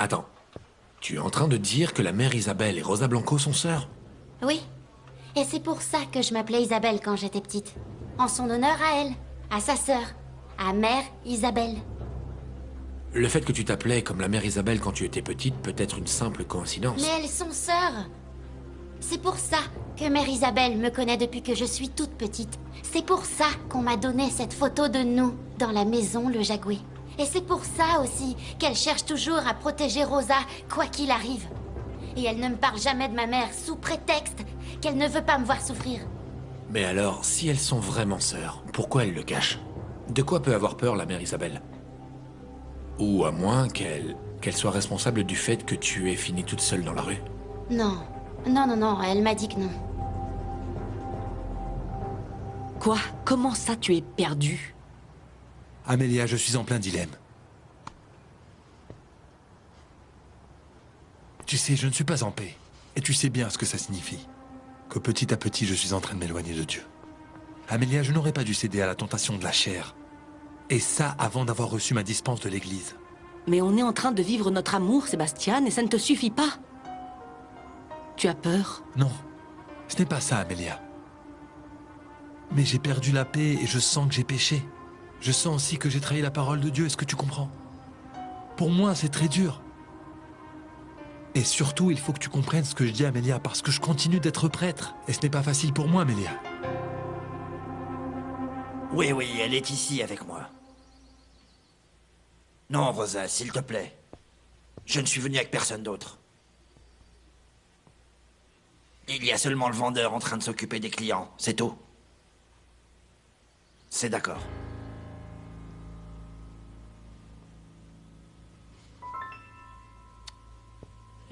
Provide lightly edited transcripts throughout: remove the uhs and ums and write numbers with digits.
Attends. Tu es en train de dire que la mère Isabelle et Rosa Blanco sont sœurs? Oui. Et c'est pour ça que je m'appelais Isabelle quand j'étais petite. En son honneur à elle, à sa sœur, à Mère Isabelle. Le fait que tu t'appelais comme la mère Isabelle quand tu étais petite peut être une simple coïncidence. Mais elles sont sœurs. C'est pour ça que Mère Isabelle me connaît depuis que je suis toute petite. C'est pour ça qu'on m'a donné cette photo de nous dans la maison Le Jagoué. Et c'est pour ça aussi qu'elle cherche toujours à protéger Rosa, quoi qu'il arrive. Et elle ne me parle jamais de ma mère sous prétexte qu'elle ne veut pas me voir souffrir. Mais alors, si elles sont vraiment sœurs, pourquoi elle le cache? De quoi peut avoir peur la mère Isabelle? Ou à moins qu'elle soit responsable du fait que tu aies fini toute seule dans la rue. Non. Non, non, non, elle m'a dit que non. Quoi? Comment ça tu es perdue? Amélia, je suis en plein dilemme. Tu sais, je ne suis pas en paix. Et tu sais bien ce que ça signifie. Que petit à petit, je suis en train de m'éloigner de Dieu. Amélia, je n'aurais pas dû céder à la tentation de la chair. Et ça, avant d'avoir reçu ma dispense de l'église. Mais on est en train de vivre notre amour, Sébastien, et ça ne te suffit pas. Tu as peur? Non, ce n'est pas ça, Amélia. Mais j'ai perdu la paix et je sens que j'ai péché. Je sens aussi que j'ai trahi la parole de Dieu, est-ce que tu comprends? Pour moi, c'est très dur. Et surtout, il faut que tu comprennes ce que je dis, Amélia, parce que je continue d'être prêtre. Et ce n'est pas facile pour moi, Amélia. Oui, oui, elle est ici avec moi. Non, Rosa, s'il te plaît. Je ne suis venu avec personne d'autre. Il y a seulement le vendeur en train de s'occuper des clients, c'est tout. C'est d'accord.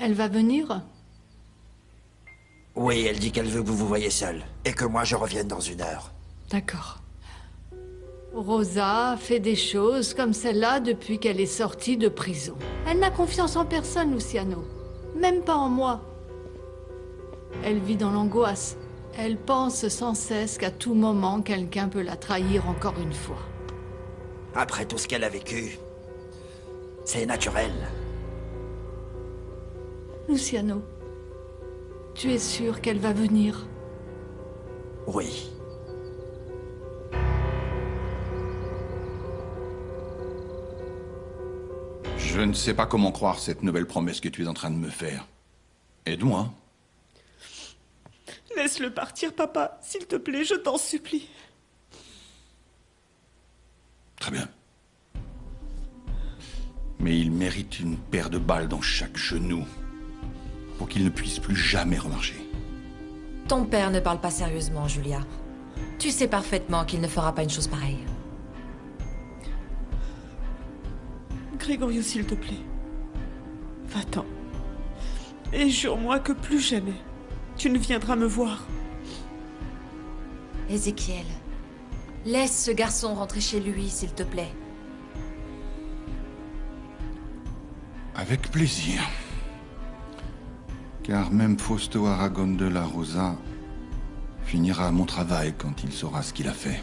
Elle va venir? Oui, elle dit qu'elle veut que vous vous voyiez seul. Et que moi je revienne dans 1 heure. D'accord. Rosa fait des choses comme celle-là depuis qu'elle est sortie de prison. Elle n'a confiance en personne, Luciano. Même pas en moi. Elle vit dans l'angoisse. Elle pense sans cesse qu'à tout moment, quelqu'un peut la trahir encore une fois. Après tout ce qu'elle a vécu, c'est naturel. Luciano, tu es sûr qu'elle va venir? Oui. Je ne sais pas comment croire cette nouvelle promesse que tu es en train de me faire. Aide-moi. Laisse-le partir, papa. S'il te plaît, je t'en supplie. Très bien. Mais il mérite une paire de balles dans chaque genou pour qu'il ne puisse plus jamais remarcher. Ton père ne parle pas sérieusement, Julia. Tu sais parfaitement qu'il ne fera pas une chose pareille. Grégorio, s'il te plaît. Va-t'en. Et jure-moi que plus jamais, tu ne viendras me voir. Ézéchiel, laisse ce garçon rentrer chez lui, s'il te plaît. Avec plaisir. Car même Fausto Aragon de la Rosa finira mon travail quand il saura ce qu'il a fait.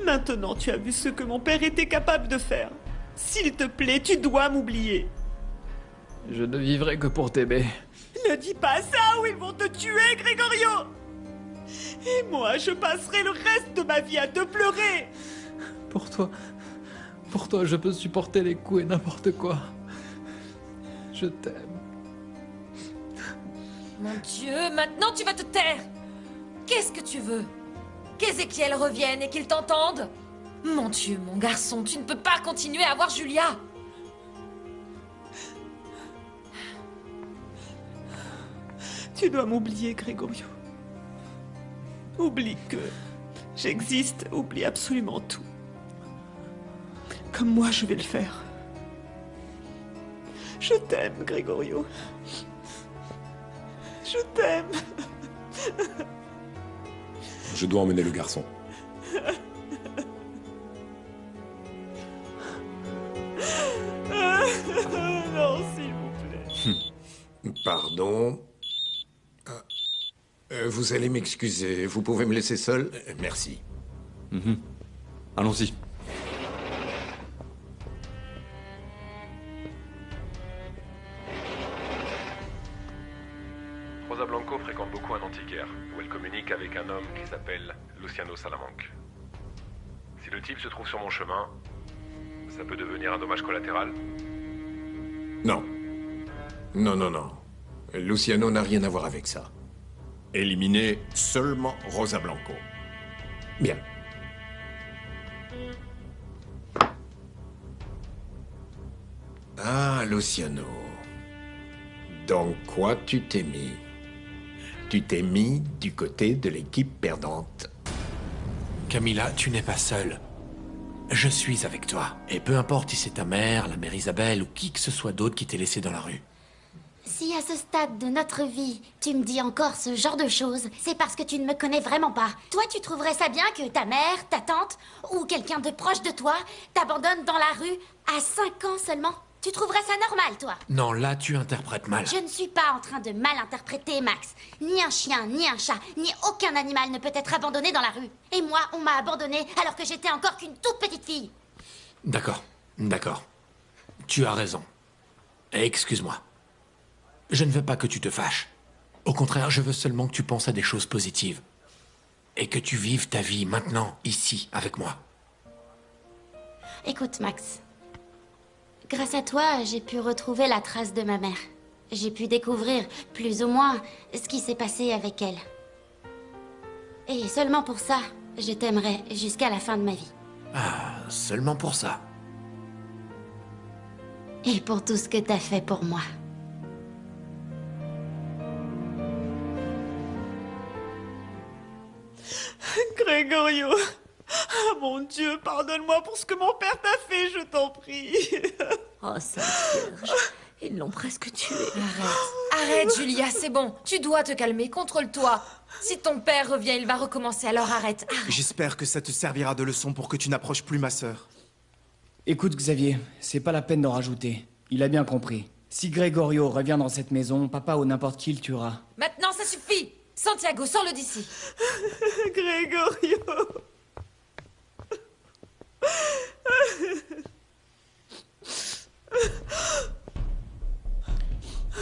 Maintenant, tu as vu ce que mon père était capable de faire. S'il te plaît, tu dois m'oublier. Je ne vivrai que pour t'aimer. Ne dis pas ça ou ils vont te tuer, Grégorio! Et moi, je passerai le reste de ma vie à te pleurer! Pour toi, je peux supporter les coups et n'importe quoi. Je t'aime. Mon Dieu, maintenant tu vas te taire! Qu'est-ce que tu veux? Qu'Ézéchiel revienne et qu'il t'entende? Mon Dieu, mon garçon, tu ne peux pas continuer à voir Julia! Tu dois m'oublier, Grégorio. Oublie que j'existe, oublie absolument tout. Comme moi, je vais le faire. Je t'aime, Grégorio. Je t'aime. Je dois emmener le garçon. Non, s'il vous plaît. Pardon. Vous allez m'excuser, vous pouvez me laisser seul? Merci. Allons-y. Rosa Blanco fréquente beaucoup un antiquaire, où elle communique avec un homme qui s'appelle Luciano Salamanque. Si le type se trouve sur mon chemin, ça peut devenir un dommage collatéral. Non. Non, non, non. Luciano n'a rien à voir avec ça. Éliminer seulement Rosa Blanco. Bien. Ah, Luciano. Dans quoi tu t'es mis? Tu t'es mis du côté de l'équipe perdante. Camilla, tu n'es pas seule. Je suis avec toi. Et peu importe si c'est ta mère, la mère Isabelle ou qui que ce soit d'autre qui t'ait laissé dans la rue. Si à ce stade de notre vie, tu me dis encore ce genre de choses, c'est parce que tu ne me connais vraiment pas. Toi, tu trouverais ça bien que ta mère, ta tante ou quelqu'un de proche de toi t'abandonne dans la rue à 5 ans seulement? Tu trouverais ça normal, toi? Non, là, tu interprètes mal. Je ne suis pas en train de mal interpréter, Max. Ni un chien, ni un chat, ni aucun animal ne peut être abandonné dans la rue. Et moi, on m'a abandonné alors que j'étais encore qu'une toute petite fille. D'accord, d'accord. Tu as raison. Excuse-moi. Je ne veux pas que tu te fâches. Au contraire, je veux seulement que tu penses à des choses positives. Et que tu vives ta vie maintenant, ici, avec moi. Écoute, Max. Grâce à toi, j'ai pu retrouver la trace de ma mère. J'ai pu découvrir, plus ou moins, ce qui s'est passé avec elle. Et seulement pour ça, je t'aimerai jusqu'à la fin de ma vie. Ah, seulement pour ça. Et pour tout ce que t'as fait pour moi. Gregorio. Ah mon Dieu, pardonne-moi pour ce que mon père t'a fait, je t'en prie. Oh, Sainte Vierge, ils l'ont presque tué. Arrête, Julia, c'est bon. Tu dois te calmer, contrôle-toi. Si ton père revient, il va recommencer, alors arrête. J'espère que ça te servira de leçon pour que tu n'approches plus ma sœur. Écoute, Xavier, c'est pas la peine d'en rajouter. Il a bien compris. Si Gregorio revient dans cette maison, papa ou n'importe qui le tuera. Maintenant, ça suffit. Santiago, sors-le d'ici. Gregorio.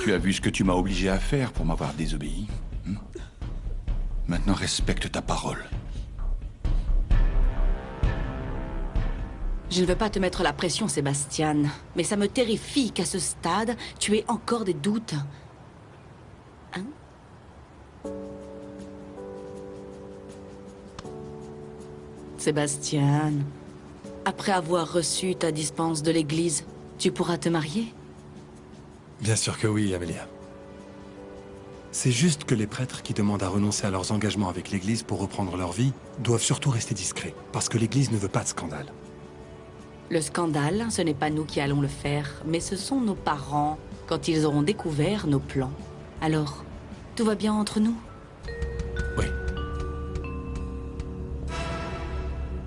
Tu as vu ce que tu m'as obligé à faire pour m'avoir désobéi, hein? Maintenant, respecte ta parole. Je ne veux pas te mettre la pression, Sébastien, mais ça me terrifie qu'à ce stade, tu aies encore des doutes. Hein? Sébastien, après avoir reçu ta dispense de l'église, tu pourras te marier? Bien sûr que oui, Amélia. C'est juste que les prêtres qui demandent à renoncer à leurs engagements avec l'église pour reprendre leur vie doivent surtout rester discrets, parce que l'église ne veut pas de scandale. Le scandale, ce n'est pas nous qui allons le faire, mais ce sont nos parents, quand ils auront découvert nos plans. Alors, tout va bien entre nous?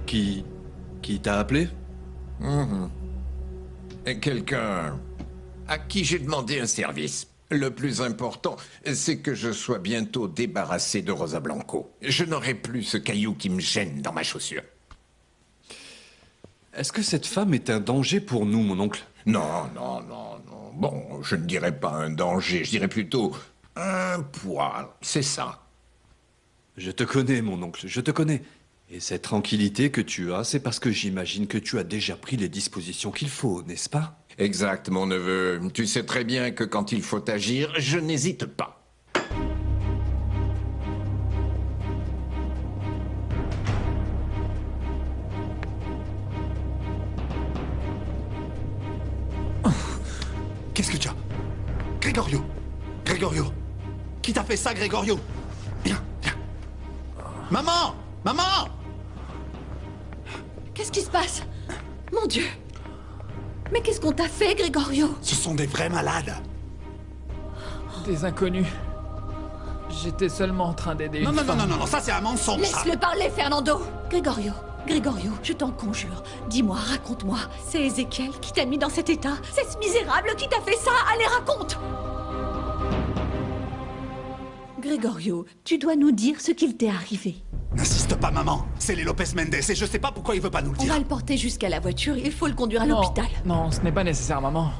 Qui t'a appelé? Quelqu'un à qui j'ai demandé un service. Le plus important, c'est que je sois bientôt débarrassé de Rosa Blanco. Je n'aurai plus ce caillou qui me gêne dans ma chaussure. Est-ce que cette femme est un danger pour nous, mon oncle? Non, non, non, non. Bon, je ne dirais pas un danger, je dirais plutôt un poids. C'est ça. Je te connais, mon oncle, je te connais. Et cette tranquillité que tu as, c'est parce que j'imagine que tu as déjà pris les dispositions qu'il faut, n'est-ce pas? Exact, mon neveu. Tu sais très bien que quand il faut agir, je n'hésite pas. Qu'est-ce que tu as? Gregorio! Gregorio! Qui t'a fait ça, Gregorio? Viens, viens. Maman! Maman! Qu'est-ce qui se passe? Mon Dieu! Mais qu'est-ce qu'on t'a fait, Gregorio? Ce sont des vrais malades. Des inconnus. J'étais seulement en train d'aider Non, une non, non, femme. non, non, non, ça c'est un mensonge. Laisse-le parler, Fernando! Gregorio, Gregorio, je t'en conjure. Dis-moi, raconte-moi. C'est Ézéchiel qui t'a mis dans cet état? C'est ce misérable qui t'a fait ça? Allez, raconte! Gregorio, tu dois nous dire ce qu'il t'est arrivé. N'insiste pas, maman. C'est les Lopez Mendes et je sais pas pourquoi il veut pas nous le On dire. va le porter jusqu'à la voiture, il faut le conduire à l'hôpital. Non, ce n'est pas nécessaire, maman.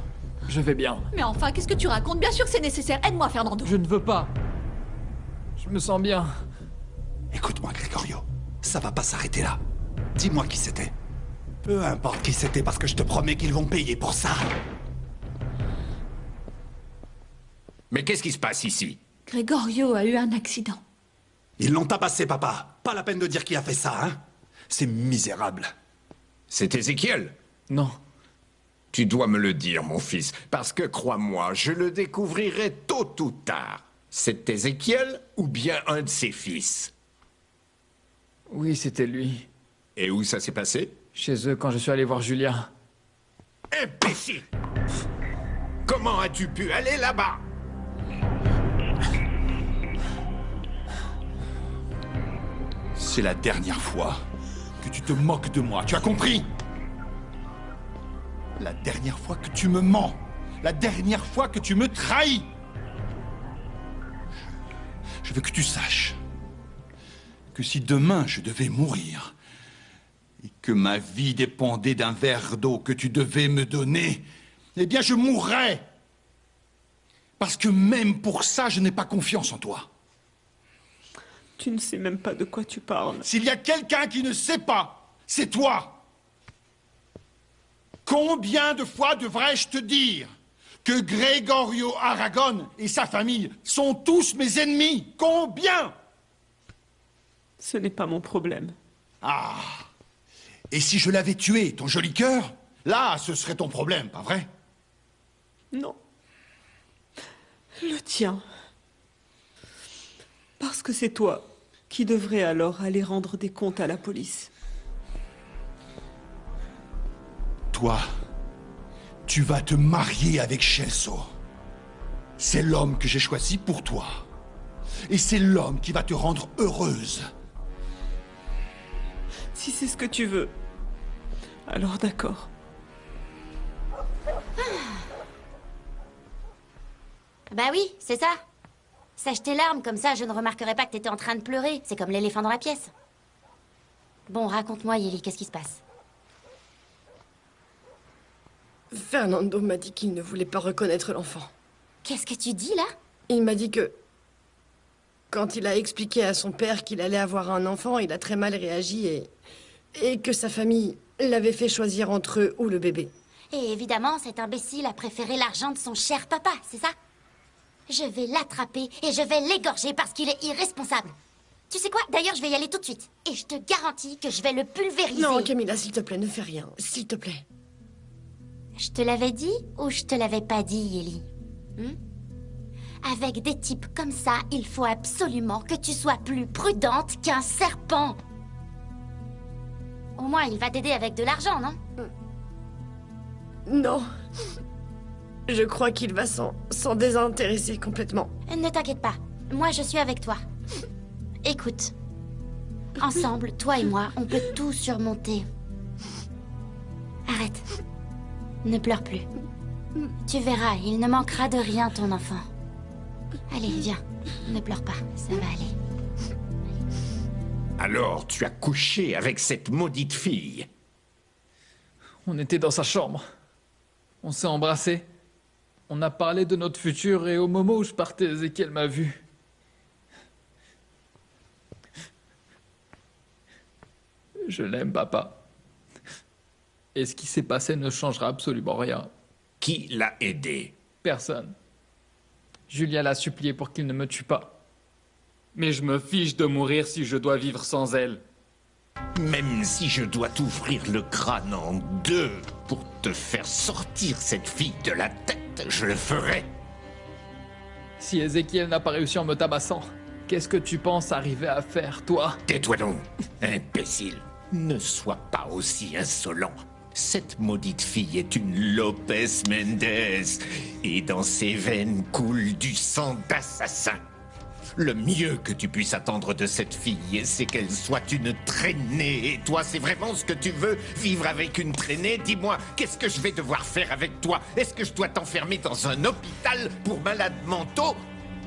Je vais bien. Mais enfin, qu'est-ce que tu racontes? Bien sûr que c'est nécessaire. Aide-moi, Fernando. Je ne veux pas. Je me sens bien. Écoute-moi, Gregorio. Ça va pas s'arrêter là. Dis-moi qui c'était. Peu importe qui c'était, parce que je te promets qu'ils vont payer pour ça. Mais qu'est-ce qui se passe ici? Gregorio a eu un accident. Ils l'ont tabassé, papa. Pas la peine de dire qui a fait ça, hein. C'est misérable. C'est Ézéchiel? Non. Tu dois me le dire, mon fils, parce que crois-moi, je le découvrirai tôt ou tard. C'est Ézéchiel ou bien un de ses fils? Oui, c'était lui. Et où ça s'est passé? Chez eux, quand je suis allé voir Julia. Imbécile! Comment as-tu pu aller là-bas? C'est la dernière fois que tu te moques de moi, tu as compris? La dernière fois que tu me mens. La dernière fois que tu me trahis. Je veux que tu saches que si demain je devais mourir et que ma vie dépendait d'un verre d'eau que tu devais me donner, eh bien je mourrais. Parce que même pour ça, je n'ai pas confiance en toi. Tu ne sais même pas de quoi tu parles. S'il y a quelqu'un qui ne sait pas, c'est toi. Combien de fois devrais-je te dire que Gregorio Aragon et sa famille sont tous mes ennemis? Combien? Ce n'est pas mon problème. Ah! Et si je l'avais tué, ton joli cœur, là, ce serait ton problème, pas vrai? Non. Le tien. Parce que c'est toi qui devrais alors aller rendre des comptes à la police. Toi, tu vas te marier avec Celso. C'est l'homme que j'ai choisi pour toi. Et c'est l'homme qui va te rendre heureuse. Si c'est ce que tu veux, alors d'accord. Bah oui, c'est ça. Sèche tes larmes, comme ça je ne remarquerai pas que t'étais en train de pleurer. C'est comme l'éléphant dans la pièce. Bon, raconte-moi, Yeli, qu'est-ce qui se passe? Fernando m'a dit qu'il ne voulait pas reconnaître l'enfant. Qu'est-ce que tu dis, là? Il m'a dit que... Quand il a expliqué à son père qu'il allait avoir un enfant, il a très mal réagi et que sa famille l'avait fait choisir entre eux ou le bébé. Et évidemment, cet imbécile a préféré l'argent de son cher papa, c'est ça? Je vais l'attraper et je vais l'égorger parce qu'il est irresponsable. Tu sais quoi? D'ailleurs, je vais y aller tout de suite. Et je te garantis que je vais le pulvériser. Non, Camilla, s'il te plaît, ne fais rien. S'il te plaît. Je te l'avais dit ou je te l'avais pas dit, Yeli? Avec des types comme ça, il faut absolument que tu sois plus prudente qu'un serpent. Au moins, il va t'aider avec de l'argent, non? Non. Je crois qu'il va s'en désintéresser complètement. Ne t'inquiète pas. Moi, je suis avec toi. Écoute. Ensemble, toi et moi, on peut tout surmonter. Arrête. Ne pleure plus. Tu verras, il ne manquera de rien, ton enfant. Allez, viens. Ne pleure pas, ça va aller. Alors, tu as couché avec cette maudite fille? On était dans sa chambre. On s'est embrassés. On a parlé de notre futur et au moment où je partais, Ézéchiel m'a vu. Je l'aime, papa. Et ce qui s'est passé ne changera absolument rien. Qui l'a aidé? Personne. Julia l'a supplié pour qu'il ne me tue pas. Mais je me fiche de mourir si je dois vivre sans elle. Même si je dois t'ouvrir le crâne en deux pour te faire sortir cette fille de la tête, je le ferai. Si Ézéchiel n'a pas réussi en me tabassant, qu'est-ce que tu penses arriver à faire, toi? Tais-toi donc, imbécile. Ne sois pas aussi insolent. Cette maudite fille est une Lopez Mendez, et dans ses veines coule du sang d'assassin. Le mieux que tu puisses attendre de cette fille, c'est qu'elle soit une traînée. Et toi, c'est vraiment ce que tu veux? Vivre avec une traînée? Dis-moi, qu'est-ce que je vais devoir faire avec toi? Est-ce que je dois t'enfermer dans un hôpital pour malades mentaux?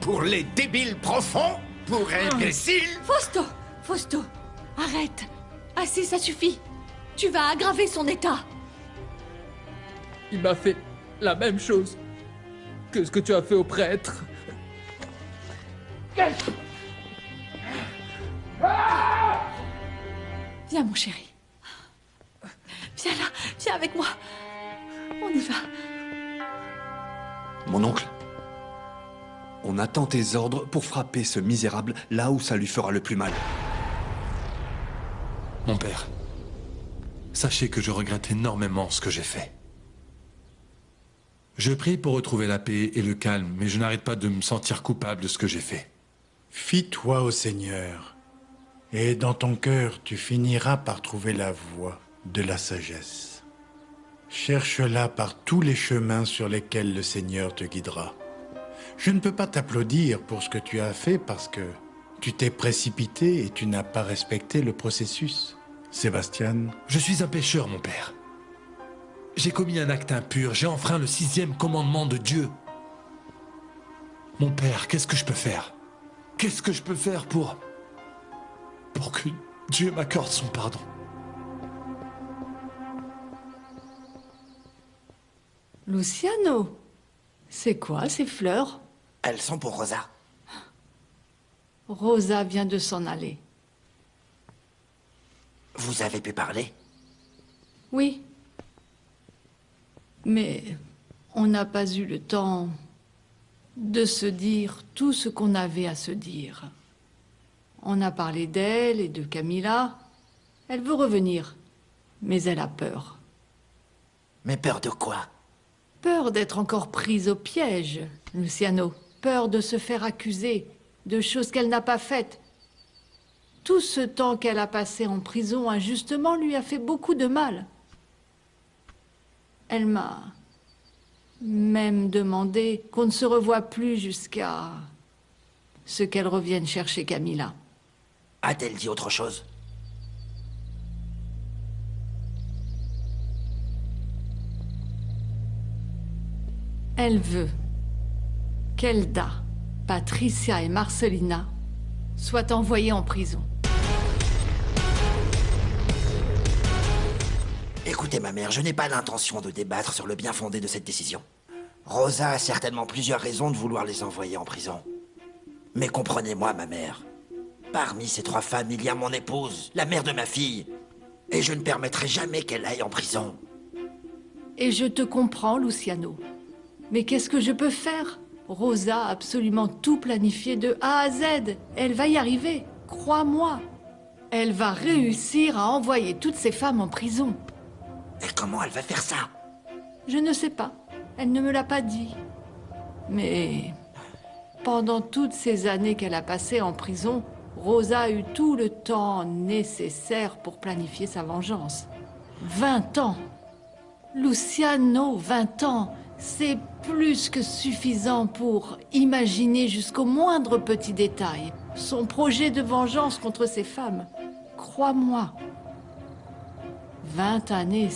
Pour les débiles profonds? Pour imbéciles? Fausto! Fausto! Arrête! Assez, ça suffit! Tu vas aggraver son état! Il m'a fait la même chose que ce que tu as fait au prêtre. Viens, mon chéri. Viens là, viens avec moi. On y va. Mon oncle, on attend tes ordres pour frapper ce misérable là où ça lui fera le plus mal. Mon père, sachez que je regrette énormément ce que j'ai fait. Je prie pour retrouver la paix et le calme, mais je n'arrête pas de me sentir coupable de ce que j'ai fait. Fie-toi au Seigneur, et dans ton cœur, tu finiras par trouver la voie de la sagesse. Cherche-la par tous les chemins sur lesquels le Seigneur te guidera. Je ne peux pas t'applaudir pour ce que tu as fait parce que tu t'es précipité et tu n'as pas respecté le processus. Sébastien. Je suis un pécheur, mon père. J'ai commis un acte impur, j'ai enfreint le 6e commandement de Dieu. Mon père, qu'est-ce que je peux faire? Qu'est-ce que je peux faire pour que Dieu m'accorde son pardon? Luciano, c'est quoi ces fleurs? Elles sont pour Rosa. Rosa vient de s'en aller. Vous avez pu parler? Oui. Mais on n'a pas eu le temps de se dire tout ce qu'on avait à se dire. On a parlé d'elle et de Camilla. Elle veut revenir, mais elle a peur. Mais peur de quoi? Peur d'être encore prise au piège, Luciano. Peur de se faire accuser de choses qu'elle n'a pas faites. Tout ce temps qu'elle a passé en prison injustement lui a fait beaucoup de mal. Elle m'a même demandé qu'on ne se revoie plus jusqu'à ce qu'elle revienne chercher Camilla. A-t-elle dit autre chose? Elle veut qu'Elda, Patricia et Marcelina soient envoyées en prison. Écoutez, ma mère, je n'ai pas l'intention de débattre sur le bien fondé de cette décision. Rosa a certainement plusieurs raisons de vouloir les envoyer en prison. Mais comprenez-moi, ma mère. Parmi ces 3 femmes, il y a mon épouse, la mère de ma fille. Et je ne permettrai jamais qu'elle aille en prison. Et je te comprends, Luciano. Mais qu'est-ce que je peux faire? Rosa a absolument tout planifié de A à Z. Elle va y arriver, crois-moi. Elle va réussir à envoyer toutes ces femmes en prison. Et comment elle va faire ça? Je ne sais pas. Elle ne me l'a pas dit. Mais pendant toutes ces années qu'elle a passées en prison, Rosa a eu tout le temps nécessaire pour planifier sa vengeance. 20 ans. Luciano, 20 ans. C'est plus que suffisant pour imaginer jusqu'au moindre petit détail son projet de vengeance contre ces femmes. Crois-moi. 20 années,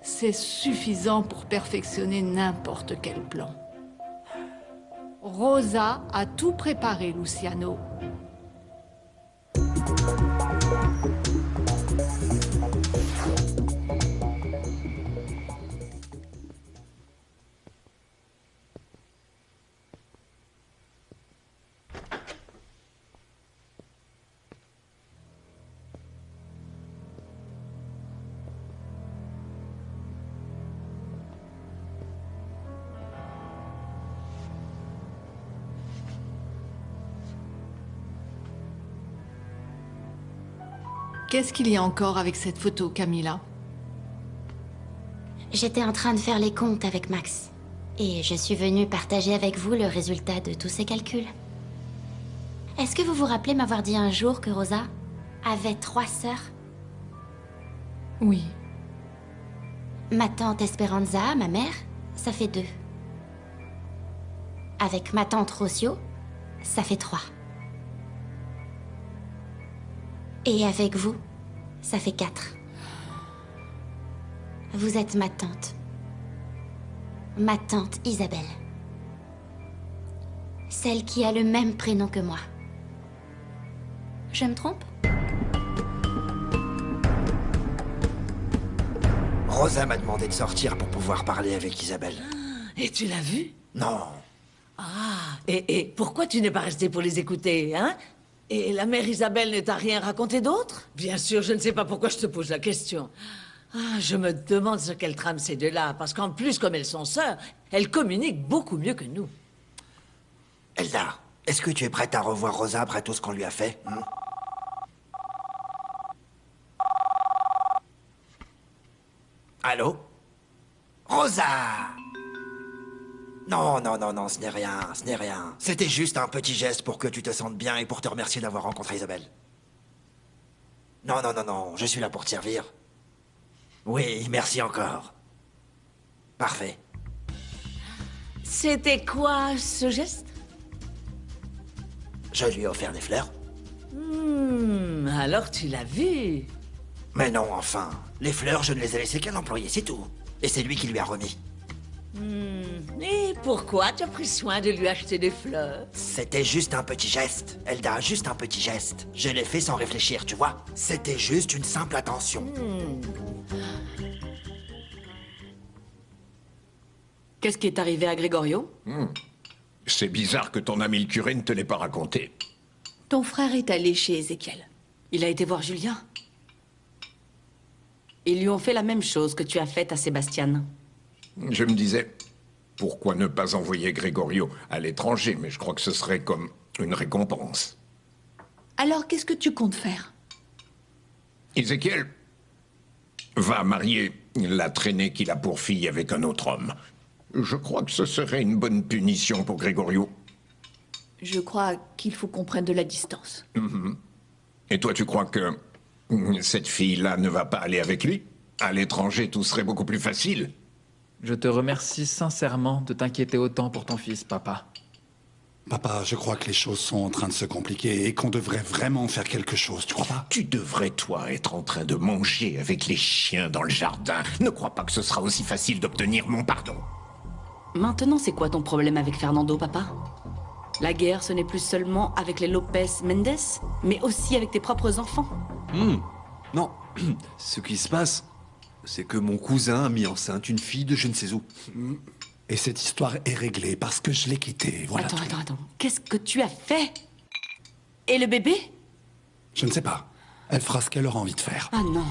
c'est suffisant pour perfectionner n'importe quel plan. Rosa a tout préparé, Luciano. Qu'est-ce qu'il y a encore avec cette photo, Camilla? J'étais en train de faire les comptes avec Max. Et je suis venue partager avec vous le résultat de tous ces calculs. Est-ce que vous vous rappelez m'avoir dit un jour que Rosa avait 3 sœurs? Oui. Ma tante Esperanza, ma mère, ça fait 2. Avec ma tante Rocio, ça fait 3. Et avec vous, ça fait 4. Vous êtes ma tante. Ma tante Isabelle. Celle qui a le même prénom que moi. Je me trompe? Rosa m'a demandé de sortir pour pouvoir parler avec Isabelle. Et tu l'as vu? Non. Ah, et pourquoi tu n'es pas resté pour les écouter, hein? Et la mère Isabelle ne t'a rien raconté d'autre? Bien sûr, je ne sais pas pourquoi je te pose la question. Ah, je me demande ce qu'elles trament ces deux-là, parce qu'en plus, comme elles sont sœurs, elles communiquent beaucoup mieux que nous. Elda, est-ce que tu es prête à revoir Rosa après tout ce qu'on lui a fait? Allô? Rosa! Non, non, non, non, ce n'est rien, ce n'est rien. C'était juste un petit geste pour que tu te sentes bien et pour te remercier d'avoir rencontré Isabelle. Non, non, non, non, je suis là pour te servir. Oui, merci encore. Parfait. C'était quoi, ce geste? Je lui ai offert des fleurs. Alors tu l'as vu. Mais non, enfin. Les fleurs, je ne les ai laissées qu'à l'employé, c'est tout. Et c'est lui qui lui a remis. Et pourquoi tu as pris soin de lui acheter des fleurs? C'était juste un petit geste. Elda, juste un petit geste. Je l'ai fait sans réfléchir, tu vois. C'était juste une simple attention. Qu'est-ce qui est arrivé à Gregorio? C'est bizarre que ton ami le curé ne te l'ait pas raconté. Ton frère est allé chez Ézéchiel. Il a été voir Julien. Ils lui ont fait la même chose que tu as faite à Sébastien. Je me disais, pourquoi ne pas envoyer Gregorio à l'étranger? Mais je crois que ce serait comme une récompense. Alors, qu'est-ce que tu comptes faire? Ézéchiel va marier la traînée qu'il a pour fille avec un autre homme. Je crois que ce serait une bonne punition pour Gregorio. Je crois qu'il faut qu'on prenne de la distance. Et toi, tu crois que cette fille-là ne va pas aller avec lui? À l'étranger, tout serait beaucoup plus facile. Je te remercie sincèrement de t'inquiéter autant pour ton fils, papa. Papa, je crois que les choses sont en train de se compliquer et qu'on devrait vraiment faire quelque chose, tu crois pas? Tu devrais, toi, être en train de manger avec les chiens dans le jardin. Ne crois pas que ce sera aussi facile d'obtenir mon pardon. Maintenant, c'est quoi ton problème avec Fernando, papa? La guerre, ce n'est plus seulement avec les Lopez Mendes, mais aussi avec tes propres enfants. Non, ce qui se passe, c'est que mon cousin a mis enceinte une fille de je ne sais où. Et cette histoire est réglée parce que je l'ai quittée, voilà. Attends. Qu'est-ce que tu as fait? Et le bébé? Je ne sais pas. Elle fera ce qu'elle aura envie de faire. Ah non.